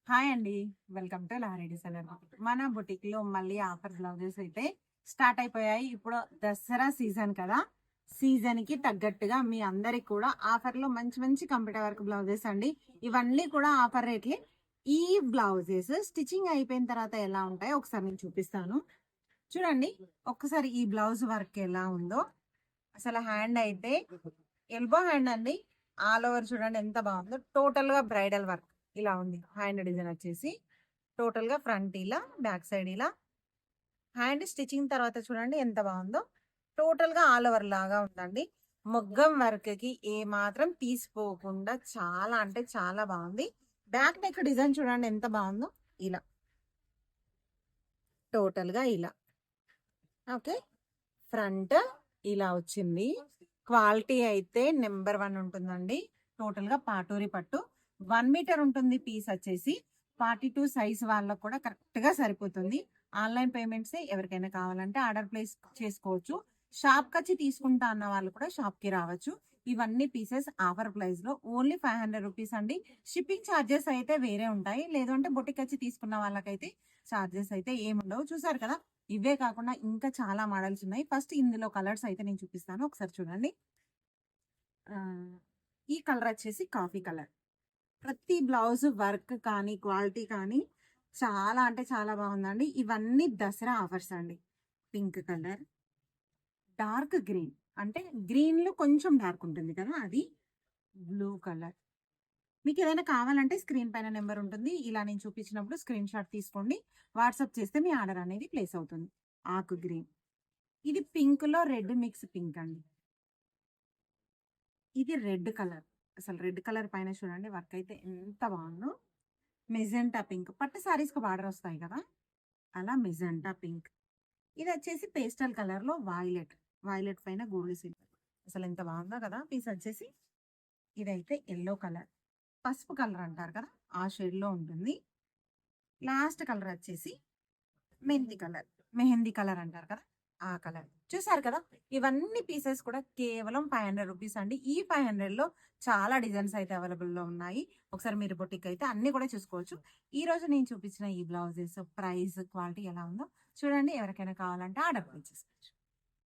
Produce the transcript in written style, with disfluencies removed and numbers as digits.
Hi అండి. Welcome to Lahari designer. మన boutique లో మళ్ళీ ఆఫర్ బ్లౌజెస్ అయితే స్టార్ట్ అయిపోయాయి. ఇప్పుడు దసరా సీజన్ కదా, సీజన్ కి తగ్గట్టుగా మీ అందరికి కూడా ఆఫర్ లో మంచి మంచి కంప్యూటర్ వర్క్ బ్లౌజెస్ అండి. ఇవన్నీ కూడా ఆఫర్ రేట్లే. ఈ బ్లౌజెస్ స్టిచ్చింగ్ అయిపోయిన తర్వాత ఎలా ఉంటాయో ఒకసారి నేను చూపిస్తాను. చూడండి ఒక్కసారి ఈ బ్లౌజ్ వర్క్ ఎలా ఉందో. అసలు హ్యాండ్ అయితే ఎల్బో హ్యాండ్ అండి. ఆల్ ఓవర్ చూడండి ఎంత బాగుందో. టోటల్ గా బ్రైడల్ వర్క్ ఇలా ఉంది. హ్యాండ్ డిజైన్ వచ్చేసి టోటల్ గా ఫ్రంట్ ఇలా, బ్యాక్ సైడ్ ఇలా. హ్యాండ్ స్టిచ్చింగ్ తర్వాత చూడండి ఎంత బాగుందో. టోటల్ గా ఆల్ ఓవర్ లాగా ఉందండి. మొగ్గం వర్క్ కి ఏ మాత్రం తీసిపోకుండా చాలా అంటే చాలా బాగుంది. బ్యాక్ నెక్ డిజైన్ చూడండి ఎంత బాగుందో. ఇలా టోటల్ గా ఇలా. ఓకే, ఫ్రంట్ ఇలా వచ్చింది. క్వాలిటీ అయితే నెంబర్ 1 ఉంటుందండి. టోటల్ గా పాటూరి పట్టు 1 మీటర్ ఉంటుంది. పీస్ వచ్చేసి 42 సైజ్ వాళ్ళకు కూడా కరెక్ట్ గా సరిపోతుంది. ఆన్లైన్ పేమెంట్స్ ఎవరికైనా కావాలంటే ఆర్డర్ ప్లేస్ చేసుకోవచ్చు. షాప్ వచ్చి తీసుకుంటా అన్న వాళ్ళు కూడా షాప్ కి రావచ్చు. ఇవన్నీ పీసెస్ ఆఫర్ ప్రైస్ లో ఓన్లీ 500 రూపీస్ అండి. షిప్పింగ్ ఛార్జెస్ అయితే వేరే ఉంటాయి. లేదంటే బొటిక్ వచ్చి తీసుకున్న వాళ్ళకైతే ఛార్జెస్ అయితే ఏముండవు. చూసారు కదా, ఇవే కాకుండా ఇంకా చాలా మోడల్స్ ఉన్నాయి. ఫస్ట్ ఇందులో కలర్స్ అయితే నేను చూపిస్తాను, ఒకసారి చూడండి. ఆ, ఈ కలర్ వచ్చేసి కాఫీ కలర్. ప్రతి బ్లౌజ్ వర్క్ కానీ క్వాలిటీ కానీ చాలా అంటే చాలా బాగుందండి. ఇవన్నీ దసరా ఆఫర్స్ అండి. పింక్ కలర్, డార్క్ గ్రీన్, అంటే గ్రీన్ లో కొంచెం డార్క్ ఉంటుంది కదా అది. Blue colour. మీకు ఏదైనా కావాలంటే స్క్రీన్ పైన నెంబర్ ఉంటుంది. ఇలా నేను చూపించినప్పుడు స్క్రీన్ షాట్ తీసుకోండి. వాట్సాప్ చేస్తే మీ ఆర్డర్ అనేది ప్లేస్ అవుతుంది. ఆకు గ్రీన్. ఇది పింక్ లో రెడ్ మిక్స్ పింక్ అండి. ఇది రెడ్ కలర్. అసలు రెడ్ కలర్ పైన చూడండి వర్క్ అయితే ఎంత బాగుందో. మెజెంటా పింక్, పట్టు సారీస్ కి బార్డర్ వస్తాయి కదా, అలా మెజెంటా పింక్. ఇది వచ్చేసి పేస్టల్ కలర్ లో వైలెట్. వైలెట్ పైన గోల్డ్ సిల్వర్. అసలు ఎంత బాగుందో కదా పీస్ వచ్చేసి. ఇదైతే ఎల్లో కలర్, పసుపు కలర్ అంటారు కదా, ఆ షేడ్ లో ఉంటుంది. లాస్ట్ కలర్ వచ్చేసి మెంతి కలర్, మెహందీ కలర్ అంటారు కదా, ఆ కలర్. చూసారు కదా, ఇవన్నీ పీసెస్ కూడా కేవలం 500 రూపీస్ అండి. ఈ 500 లో చాలా డిజైన్స్ అయితే అవైలబుల్ లో ఉన్నాయి. ఒకసారి మీరు బొటిక్ అయితే అన్ని కూడా చూసుకోవచ్చు. ఈ రోజు నేను చూపించిన ఈ బ్లౌజెస్ ప్రైస్ క్వాలిటీ ఎలా ఉందో చూడండి. ఎవరికైనా కావాలంటే ఆర్డర్ ప్లేస్ చేసుకోవచ్చు.